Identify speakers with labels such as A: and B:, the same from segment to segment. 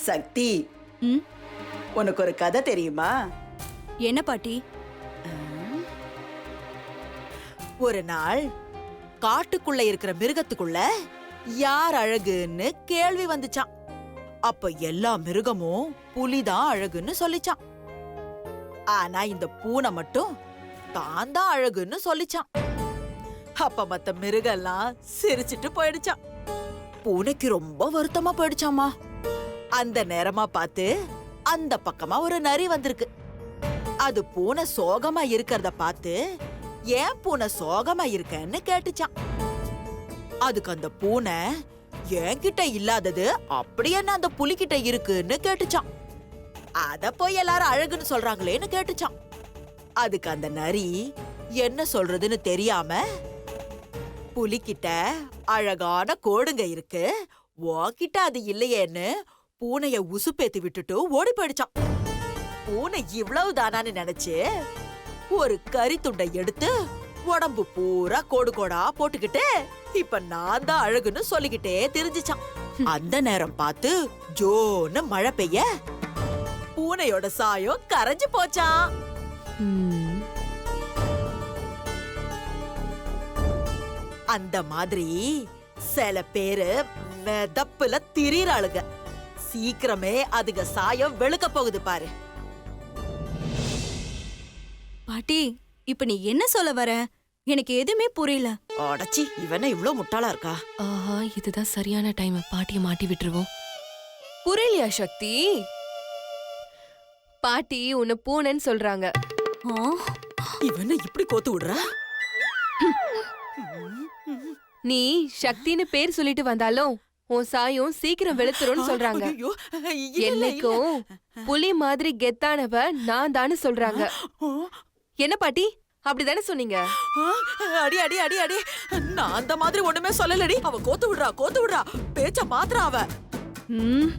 A: சக்தி,
B: ம்,
A: உனக்கு ஒரு கதை தெரியுமா?
B: என்ன பாட்டி?
C: ஒரு நாள் காட்டுக்குள்ள இருக்கிற மிருகத்துக்குள்ள யார் அழகுன்னு கேள்வி வந்துச்சாம். அப்ப எல்லா மிருகமும் புலிதான் அழகுன்னு சொல்லிச்சான். ஆனா இந்த பூனை மட்டும் தான் தான் அழகுன்னு சொல்லிச்சான். அப்ப மத்த மிருகெல்லாம் சிரிச்சிட்டு போயிடுச்சான். பூனைக்கு ரொம்ப வருத்தமா போயிடுச்சாமா. அந்த நேரமா பார்த்து அந்த பக்கமா ஒரு நரி வந்திருக்கு. அது பூனை சோகமா இருக்கிறத பார்த்து ஏன் பூனை சோகமா இருக்கன்னு கேட்டுச்சான். அதுக்கு அந்த பூனை என்கிட்ட இல்லாதது அப்படி என்ன அந்த புலிகிட்ட இருக்குன்னு கேட்டுச்சான். அத போய் எல்லாரும் அழகுன்னு சொல்றாங்களேன்னு கேட்டுச்சான். அதுக்கு அந்த நரி என்ன சொல்றதுன்னு தெரியாம, புலிகிட்ட அழகான கோடுங்க இருக்கு, உன்கிட்ட அது இல்லையேன்னு பூனைய உசுப்பேத்தி விட்டுட்டு ஓடி போயிடுச்சான். பூனை இவ்வளவு தானான்னு நினைச்சு ஒரு கறி துண்டை எடுத்து உடம்பு பூரா கோடு கோடா போட்டுக்கிட்டு இப்ப நான் தான் அழகுன்னு சொல்லிக்கிட்டே தெரிஞ்சுச்சான். அந்த நேரம் பார்த்து ஜோன்னு மழை பெய்ய பூனையோட சாயம் கரைஞ்சு போச்சான். அந்த மாதிரி சில பேரு மெதப்புல திரிறாளுங்க. சீக்கிரமே அதுங்க சாயம் வெளுக்க போகுது பாரு.
B: பாட்டி, இப்ப நீ என்ன சொல்ல வர? எனக்கு எதுவுமே புரியல.
C: அடச்சி, இவன இவ்ளோ முட்டாளா இருக்கா?
D: ஆஹா, இதுதான் சரியான டைம். பாட்டிய மாட்டி விட்டுருவோம். புரியலையா சக்தி? பாட்டி உன்னை பூனைன்னு சொல்றாங்க.
B: ஆ,
C: இவன இப்படி கோத்து விடுறா?
D: நீ சக்தின்னு பேர் சொல்லிட்டு வந்தாலும் உன் சாயம் சீக்கிரம் வெளுத்துரும்னு சொல்றாங்க.
C: ஐயோ, இல்ல,
D: என்னைக்கும் புலி மாதிரி கெத்தானவ நான் தானு சொல்றாங்க. என்ன பாட்டி, அப்படிதானே சொன்னீங்க?
C: அடி அடி அடி அடி, நான் அந்த மாதிரி ஒண்ணுமே சொல்லலடி. அவ கோத்து விடுறா, கோத்து விடுறா, பேச்ச மாத்துறா அவ.
B: ம்,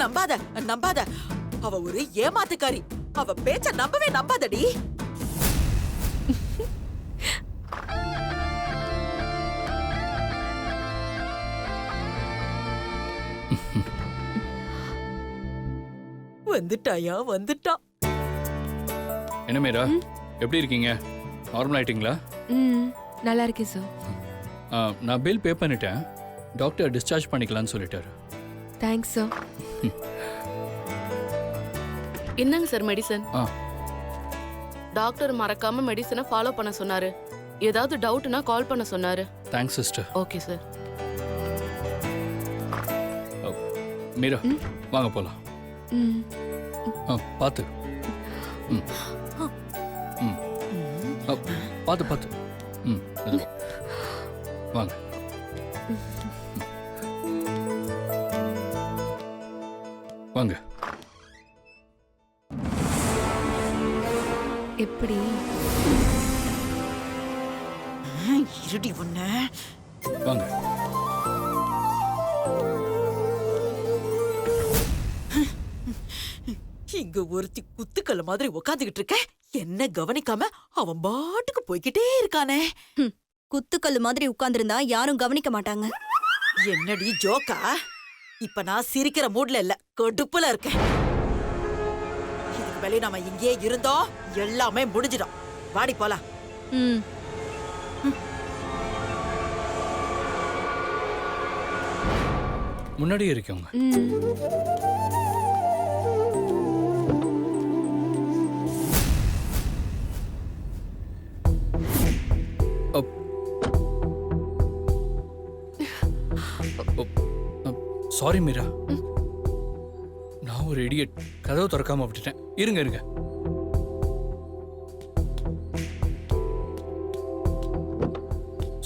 C: நம்பாத நம்பாத, அவ ஒரு ஏமாத்துக்காரி. அவ பேச்ச நம்பவே நம்பாதடி. வந்துட்டாயா, வந்துட்டா.
E: என்ன மீரா, எப்படி இருக்கீங்க? நார்மல் ஆயிட்டீங்களா?
D: நல்லா இருக்கேன் சார்.
E: நான் பில் பே பண்ணிட்டேன். டாக்டர் டிஸ்சார்ஜ் பண்ணிக்கலாம்னு சொல்லிட்டாரு.
D: Thanks sir.
F: என்னங்க சார் மெடிசன்?
E: ஆ
F: டாக்டர் மறக்காம மெடிசனை ஃபாலோ பண்ண சொன்னாரு. ஏதாவது டவுட்னா கால் பண்ண சொன்னாரு.
E: Thanks sister.
F: Okay sir.
E: Meera, வாங்க போலாம். பார்த்து. ம் ம் பார்த்து பார்த்து. ம் மெதுவா. வாங்க. வாங்க.
D: எப்படி?
C: இருடி ஒண்ண.
E: வாங்க.
C: இங்க ஒருத்தி குத்துக்கல்ல மாதிரி உட்காந்துக்கிட்டு இருக்க, என்ன கவனிக்காம அவன் பாட்டுக்கு போய்கிட்டே இருக்கானே.
B: குத்துக்கல்லு மாதிரி உட்கார்ந்திருந்தா யாரும் கவனிக்க மாட்டாங்க.
C: என்னடி ஜோக்கா? இப்ப நான் சிரிக்கிற மூட்ல இல்ல, கடுப்புல இருக்கேன். இதுக்கு மேலே நாம இங்கே இருந்தோம் எல்லாமே முடிஞ்சிடும். வாடி போலாம்.
B: ம்,
E: முன்னாடியே இருக்கவங்க. சாரி மீரா, நான் ஒரு இடியட். கதவை திறக்காம விட்டுட்டேன். இருங்க இருங்க.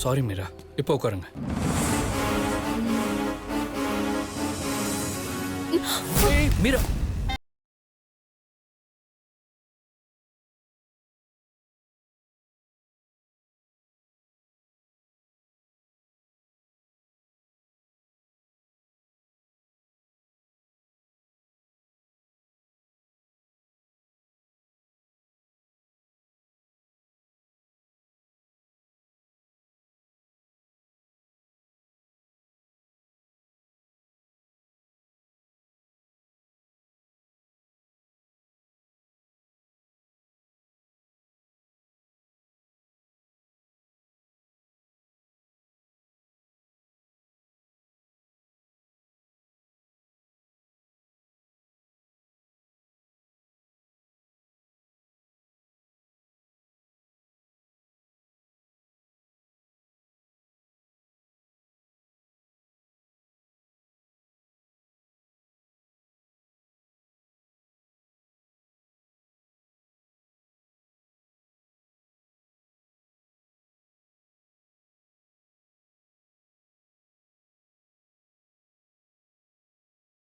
E: சாரி மீரா, இப்போ உட்காருங்க. மீரா,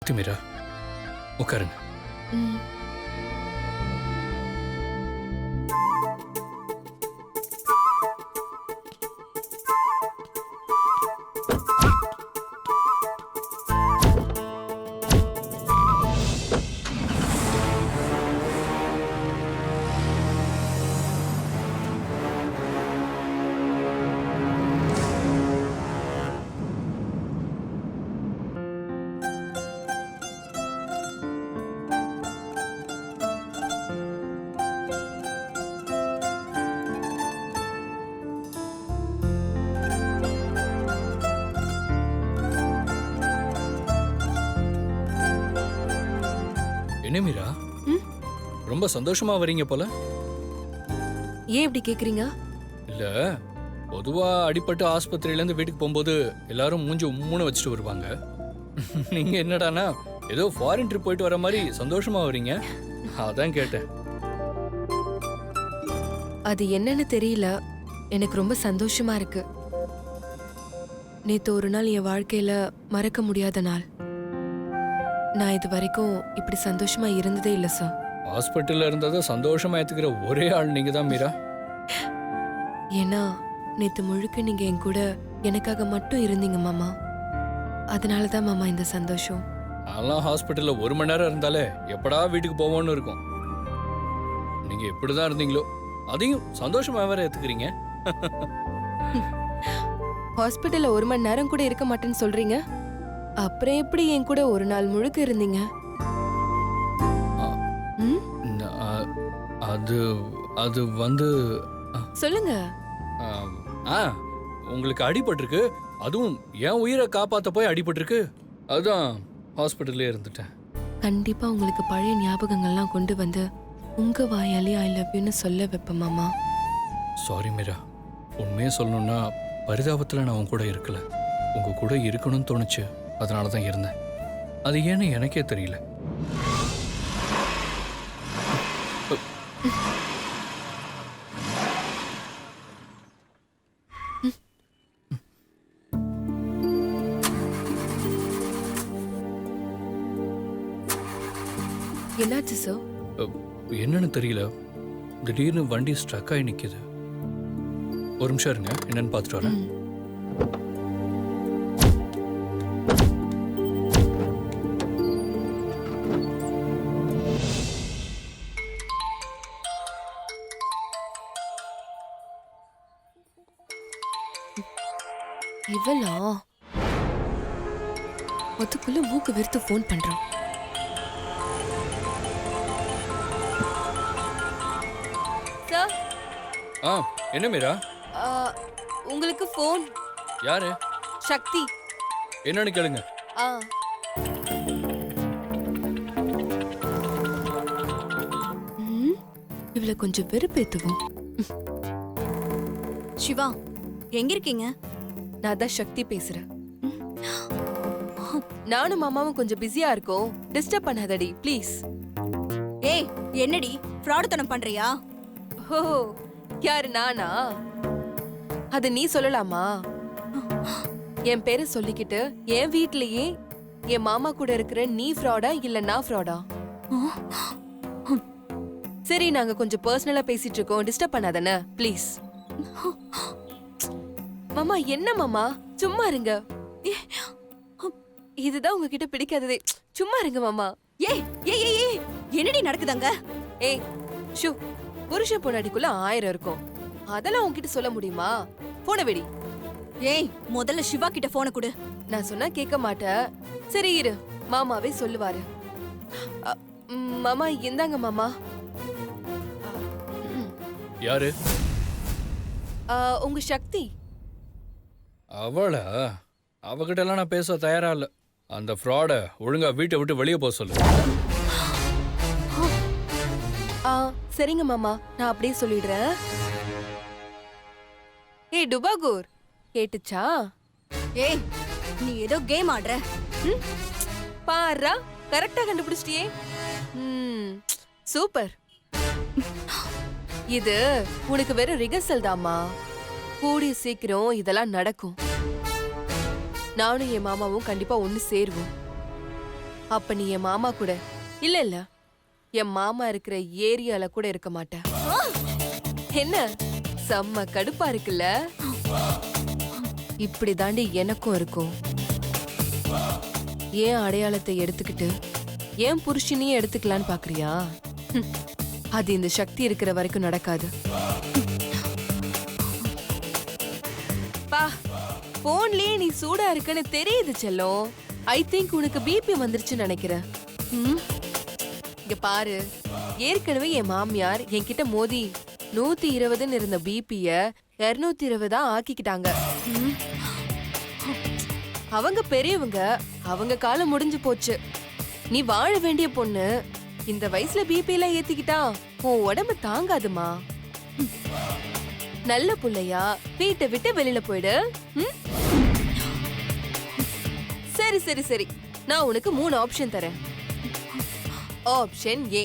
E: மீரா உட்காருங்க.
D: ம்.
E: என்ன மீரா
D: ம்?
E: ரொம்ப சந்தோஷமா வரீங்க போல.
D: ஏன் இப்படி கேக்குறீங்க?
E: இல்ல பொதுவா அடிபட்டு ஆஸ்பத்திரியில இருந்து வீட்டுக்கு போகும்போது எல்லாரும் மூஞ்சி உம்முன்னு வச்சுட்டு வருவாங்க. நீங்க என்னடானா ஏதோ ஃபாரின் ட்ரிப் போயிட்டு வர மாதிரி சந்தோஷமா வரீங்க. அதான் கேட்டேன்.
D: அது என்னன்னு தெரியல, எனக்கு ரொம்ப சந்தோஷமா இருக்கு. நேத்து ஒரு நாள் என் வாழ்க்கையில மறக்க முடியாத நாள். நான் இது வரைக்கும் இப்படி சந்தோஷமா இருந்ததே இல்ல சார்.
E: ஹாஸ்பிட்டல்ல இருந்ததை சந்தோஷமா ஏத்துக்கிற ஒரே ஆள் நீங்க தான் மீரா.
D: ஏன்னா நேத்து முழுக்க நீங்க என் கூட எனக்காக மட்டும் இருந்தீங்க மாமா. அதனாலதான் மாமா இந்த சந்தோஷம்.
E: அதெல்லாம் ஹாஸ்பிட்டல்ல 1 மணி நேரம் இருந்தாலே எப்படா வீட்டுக்கு போவோம்னு இருக்கும். நீங்க எப்படிதான் இருந்தீங்களோ அதையும் சந்தோஷமா வேற ஏத்துக்கிறீங்க.
D: ஹாஸ்பிட்டல்ல 1 மணி நேரம் கூட இருக்க மாட்டேன்னு சொல்றீங்க. அப்புறம் எப்படி என் கூட ஒரு நாள் முழுக்க இருந்தீங்க? ம்?
E: ந- அது அது வந்து
D: சொல்லுங்க.
E: உங்களுக்கு அடிபட்டிருக்கு. அதுவும் என் உயிரை காப்பாத்த போய் அடிபட்டிருக்கு. அதுதான் ஹாஸ்பிட்டல்லே இருந்துட்டேன்.
D: கண்டிப்பா உங்களுக்கு பழைய ஞாபகங்கள்லாம் கொண்டு வந்து உங்க வாயாலே ஐ லவ் யூன்னு சொல்ல வைப்பேன் மாமா.
E: சாரி மீரா, உண்மையே சொல்லணும்னா பரிதாபத்தில் நான் உங்க கூட இருக்கல. உங்க கூட இருக்கணும்னு தோணுச்சு, அதனால தான் இருந்தேன். அது ஏன்னு எனக்கே தெரியல.
D: என்னாச்சு சார்?
E: என்னன்னு தெரியல, திடீர்னு வண்டி ஸ்ட்ரக் ஆகி நிக்குது. ஒரு நிமிஷம் இருங்க, என்னன்னு பார்த்துட்டு வரேன்.
D: இவளா அதுக்குள்ள மூக்கு வெறுத்து ஃபோன் பண்றான். சார்,
E: என்ன மீரா?
D: உங்களுக்கு ஃபோன்.
E: யாரு?
D: சக்தி.
E: என்னன்னு கேளுங்க.
D: இவளை கொஞ்சம் வெறுப்பேத்துவோம்.
B: சிவா, எங்க இருக்கீங்க?
D: நான் தான் சக்தி பேசுறேன். நானும் மாமாவும் கொஞ்சம் பிஸியா இருக்கோம். டிஸ்டர்ப் பண்ணாதடி ப்ளீஸ்.
B: ஏய், என்னடி ஃப்ராடுத்தனம் பண்றியா?
D: ஓ, யாரு நானா? அது நீ சொல்லலாமா? என் பேரை சொல்லிக்கிட்டு என் வீட்லயே என் மாமா கூட இருக்கிற நீ ஃப்ராடா இல்ல நான் ஃப்ராடா? சரி, நாங்க கொஞ்சம் பர்சனலா பேசிட்டு இருக்கோம். டிஸ்டர்ப் பண்ணாதானே ப்ளீஸ். மாமா என்ன மாமா, சும்மா இருங்க. இதுதான் உங்ககிட்ட பிடிக்காததே. சும்மா இருங்க மாமா.
B: ஏய் ஏய் ஏய் ஏய், என்னடி நடக்குதாங்க?
D: ஏய் ஷூ, புருஷன் பொண்டாட்டிக்குள்ள 1000 இருக்கும். அதெல்லாம் உன்கிட்ட சொல்ல முடியுமா? போன வெடி.
B: ஏய், முதல்ல சிவா கிட்ட போனை கொடு.
D: நான் சொன்னா கேட்க மாட்டேன். சரி இரு, மாமாவே சொல்லுவாரு. மாமா இந்தாங்க மாமா.
E: யாரு?
D: உங்க சக்தி.
E: அவளா? அவகிட்ட எல்லாம் நான் பேச தயாரா இல்ல. அந்த ஃப்ராட ஒழுங்கா வீட்டை விட்டு வெளியே போக சொல்லு.
D: சரிங்க மாமா, நான் அப்படியே சொல்லிடுறேன். ஏய் டுபாகூர், கேட்டுச்சா?
B: ஏய், நீ ஏதோ கேம் ஆடுற.
D: பாரா, கரெக்டா கண்டுபிடிச்சிட்டியே. சூப்பர். இது உனக்கு வெறும் ரிகர்சல் தாமா. கூடிய சீக்கிரம் இதெல்லாம் நடக்கும். நானும் என் மாமாவும் கண்டிப்பா ஒண்ணு சேருவோம். அப்ப நீ என் மாமா கூட இல்ல இல்ல என் மாமா இருக்கிற ஏரியால கூட இருக்க மாட்ட. என்ன செம்ம கடுப்பா இருக்குல்ல? இப்படி தாண்டி எனக்கும் இருக்கும். ஏன் அடையாளத்தை எடுத்துக்கிட்டு ஏன் புருஷனையே எடுத்துக்கலான்னு பாக்குறியா? அது இந்த சக்தி இருக்கிற வரைக்கும் நடக்காது. பா போன்லயே நீ சூடா இருக்குன்னு தெரியுது செல்லம். ஐ திங்க் உனக்கு பிபி வந்துருச்சுன்னு நினைக்கிறேன். இங்க பாரு, ஏற்கனவே என் மாமியார் என்கிட்ட மோதி 120 இருந்த பிபிய 220 ஆக்கிக்கிட்டாங்க. அவங்க பெரியவங்க, அவங்க காலம் முடிஞ்சு போச்சு. நீ வாழ வேண்டிய பொண்ணு இந்த வயசுல பிபி எல்லாம் ஏத்திக்கிட்டா உன் உடம்பு தாங்காதுமா. நல்ல புள்ளையா வீட்டை விட்டு வெளியில போயிடு. சரி சரி சரி, நான் உனக்கு 3 ஆப்ஷன் தரேன். ஆப்ஷன் ஏ,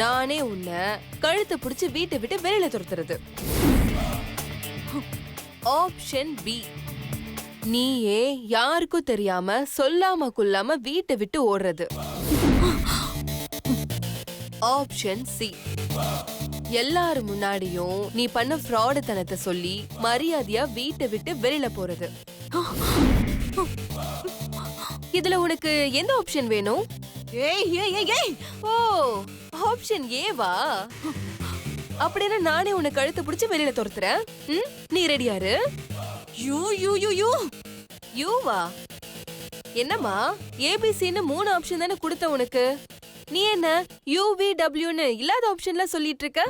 D: நானே உன்னை கழுத்தை பிடிச்சு வீட்டை விட்டு வெளியில துரத்துறது. ஆப்ஷன் பி, நீயே யாருக்கும் தெரியாம சொல்லாம கொள்ளாம வீட்டை விட்டு ஓடுறது. ஆப்ஷன் சி, எல்லாரும் முன்னாடியும் நீ பண்ண ஃப்ராடுத்தனத்தை சொல்லி மரியாதையா வீட்டை விட்டு வெளியில போறது. இதுல உனக்கு எந்த ஆப்ஷன் வேணும்?
A: ஏய் ஏய் ஏய் ஏய்
D: ஓ, ஆப்ஷன் ஏவா? அப்படின்னா நானே உனக்கு கழுத்தை பிடிச்சு வெளியில துரத்துறேன். நீ ரெடியாரு?
A: யூ யூ யூ யூ
D: யூவா? என்னம்மா ஏபிசின்னு 3 ஆப்ஷன் தானே கொடுத்த உனக்கு. நீ என்ன யூவிடபிள்யூன்னு இல்லாத ஆப்ஷன்ல சொல்லிட்டு இருக்க?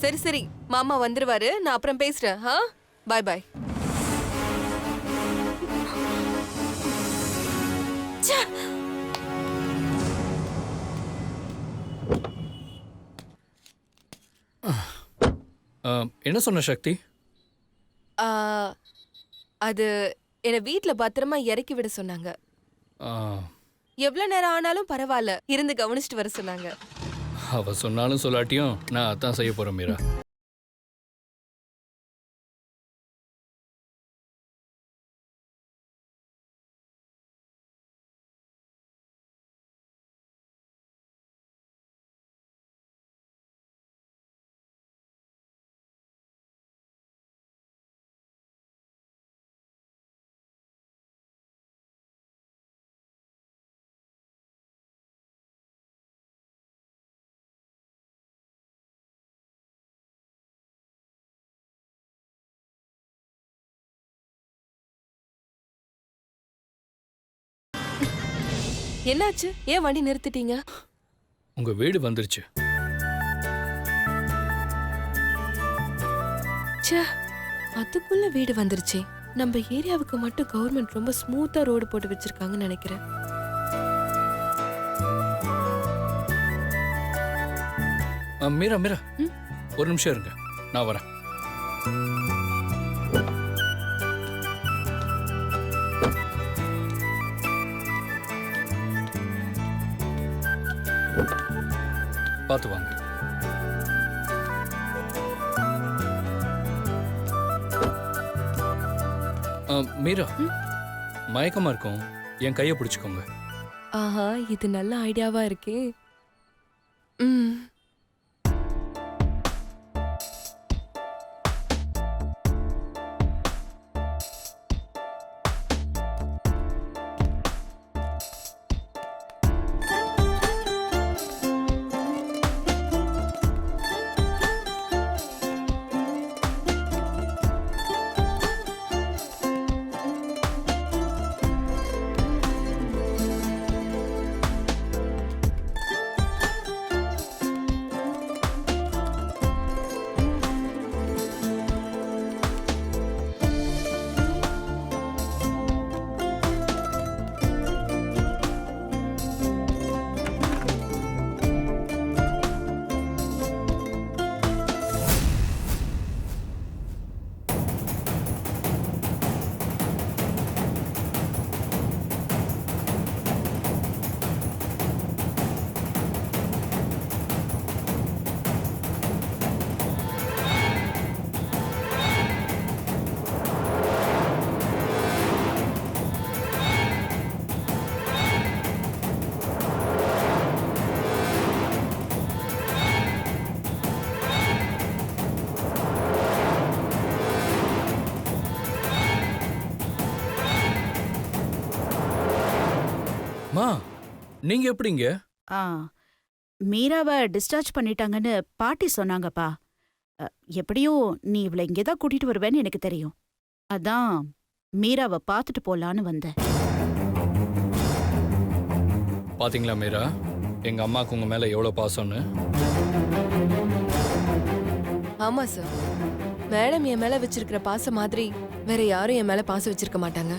D: சரி சரி, மாமா வந்துருவாரு, நான் அப்புறம் பேசுறேன். பாய் பாய்.
E: என்ன சொன்ன சக்தி?
D: அது என்னை வீட்ல பத்திரமா இறக்கி விட சொன்னாங்க. எவ்வளவு நேரம் ஆனாலும் பரவாயில்ல, இருந்து கவனிச்சுட்டு வர சொன்னாங்க.
E: அவ சொன்னாலும் சொல்லாட்டியும் நான் அதான் செய்ய போறேன் மீரா.
D: என்னாச்சு? ஏன் வண்டி நிறுத்திட்டீங்க?
E: உங்க வீடு வந்துருச்சு.
D: ச்சே, அதுக்குள்ள வீடு வந்துருச்சு. நம்ம ஏரியாவுக்கு மட்டும் கவர்மெண்ட் ரொம்ப ஸ்மூத்தா ரோடு போட்டு வச்சிருக்காங்கன்னு நினைக்கிறேன்.
E: மீரா மீரா, ஒரு நிமிஷம் இருங்க, நான் வரேன். பார்த்து வாங்க. மீரா, மயக்கமா இருக்கும், என் கையை பிடிச்சுக்கோங்க.
D: ஆஹா, இது நல்ல ஐடியாவா இருக்கே.
E: மா நீங்க எப்படிங்க?
A: ஆ மீராவை டிஸ்சார்ஜ் பண்ணிட்டாங்கன்னு பாட்டி சொன்னாங்கப்பா. எப்படியும் நீ இவளை இங்கேதான் கூட்டிட்டு வருவேன்னு எனக்கு தெரியும். அதான் மீராவை பார்த்துட்டு போலான்னு வந்தேன்.
E: பாத்தீங்களா மீரா, எங்க அம்மாக்கு உங்க மேல எவ்வளவு பாசம்னு.
D: ஆமா சார், மேடம் என் மேல வச்சிருக்கிற பாசம் மாதிரி வேற யாரும் என் மேல பாசம் வச்சிருக்க மாட்டாங்க.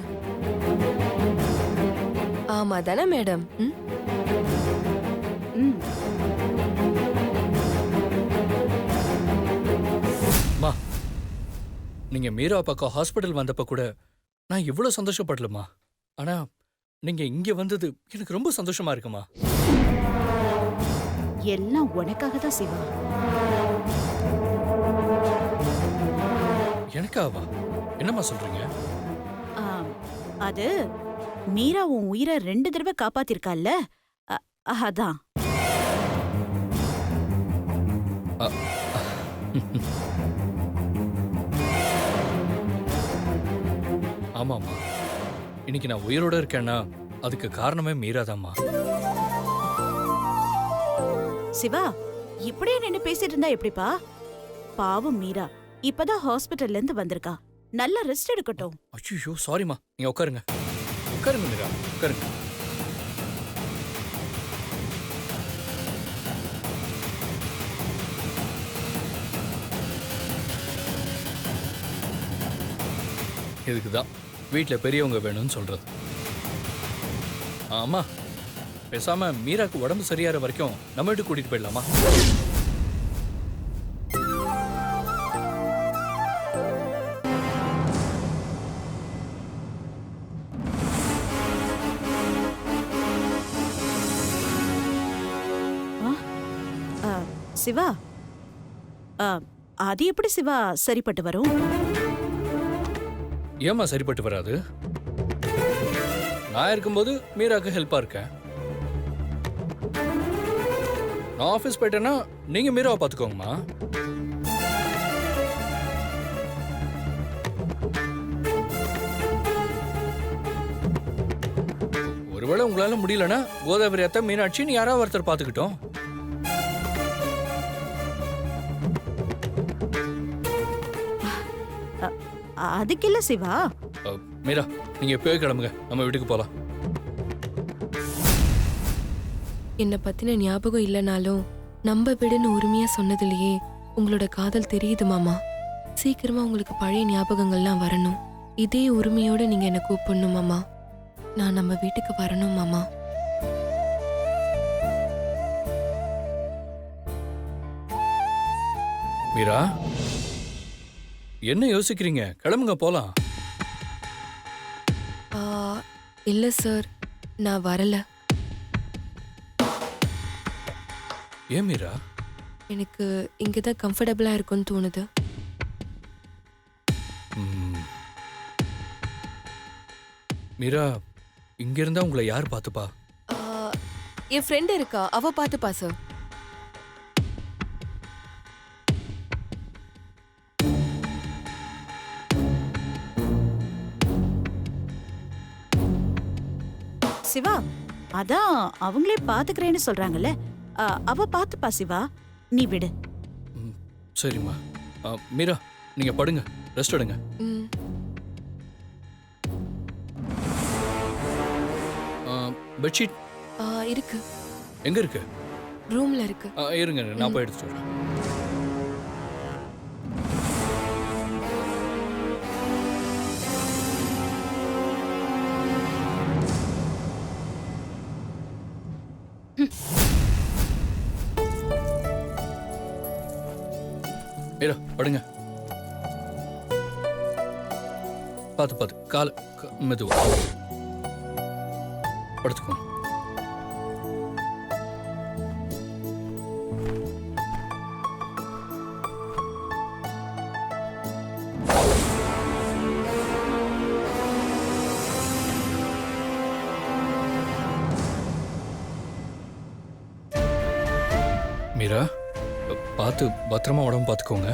D: ஆமா தானே மேடம்? ம்?
A: ம்.
E: மா நீங்க மீரா பக்கம் ஹாஸ்பிட்டல் வந்தப்ப கூட நான் இவ்வளவு சந்தோஷப்படலமா. ஆனா நீங்க இங்க வந்தது எனக்கு ரொம்ப சந்தோஷமா இருக்குமா.
A: எல்லாம் உனக்காக தான் சிவா.
E: எனக்காவா? என்னம்மா சொல்றீங்க?
A: ஆ, அது மீரா உன் உயிரை 2 தடவை காப்பாத்திருக்கால்ல, அதான்.
E: ஆமாம்மா, இன்னைக்கு நான் உயிரோட இருக்கேன்னா அதுக்கு காரணமே மீராதாம்மா.
A: சிவா, இப்படியே நின்னு பேசிட்டு இருந்தா எப்படிப்பா? பாவம் மீரா இப்பதான் ஹாஸ்பிட்டல்ல இருந்து வந்திருக்கா. நல்லா ரெஸ்ட் எடுக்கட்டும்.
E: ஐயோ சாரிம்மா, நீங்க உட்காருங்க. உட்காருங்க மீரா, உட்காருங்க. இதுக்குதான் வீட்டில் பெரியவங்க வேணும்னு சொல்றது. ஆமா, பேசாம மீராக்கு உடம்பு சரியாகிற வரைக்கும் நம்ம வீட்டுக்கு கூட்டிட்டு போயிடலாமா?
A: சிவா, அது எப்படி சிவா சரிப்பட்டு வரும்?
E: ஏம்மா சரிப்பட்டு வராது? நான் இருக்கும்போது மீராக்கு ஹெல்ப்பா இருக்கேன். நான் ஆஃபீஸ் போயிட்டேன்னா நீங்க மீராவை பார்த்துக்கோங்கம்மா. ஒருவேளை உங்களால முடியலன்னா கோதாவரி அத்தை, மீனாட்சின்னு யாராவது ஒருத்தர் பார்த்துக்கிட்டோம்.
A: அதுக்கு இல்ல சிவா.
E: மீரா, நீங்க போய் கிளம்புங்க, நம்ம வீட்டுக்கு போலாம்.
D: என்னை பத்தின ஞாபகம் இல்லைனாலும் நம்ம வீடுன்னு உரிமையா சொன்னதுலயே உங்களோட காதல் தெரியுது மாமா. சீக்கிரமா உங்களுக்கு பழைய ஞாபகங்கள்லாம் வரணும். இதே உரிமையோட நீங்க என்ன கூப்பிடணும் மாமா. நான் நம்ம வீட்டுக்கு வரணும் மாமா.
E: மீரா, என்ன யோசிக்கிறீங்க? கிளம்புங்க போலாம்.
D: ஆ, இல்ல சார், நான் வரல.
E: ஏன் மீரா?
D: எனக்கு இங்கதான் கம்ஃபர்டபுளா இருக்கும்னு தோணுது.
E: மீரா, இங்க இருந்தா உங்களை யார் பார்த்துப்பா?
D: ஆ, என் ஃப்ரெண்ட் இருக்கா, அவ பார்த்துப்பா சார்.
A: சிவா, அதான் அவங்களே பாத்துக்கிறேன்னு சொல்றாங்கல்ல, அவ பாத்துப்பா சிவா, நீ விடு.
E: சரிம்மா. மீரா, நீங்க படுங்க, ரெஸ்ட் எடுங்க.
D: ம்.
E: பெட்ஷீட்
D: இருக்கு.
E: எங்க இருக்கு?
D: ரூம்ல இருக்கு.
E: இருங்க, நான் போய் எடுத்துட்டு வரேன். மீரா, படுங்க. பார்த்து பார்த்து கால மெதுவா படுத்துக்கோங்க. மீரா, பார்த்து பத்திரமா உடம்பு பார்த்துக்கோங்க.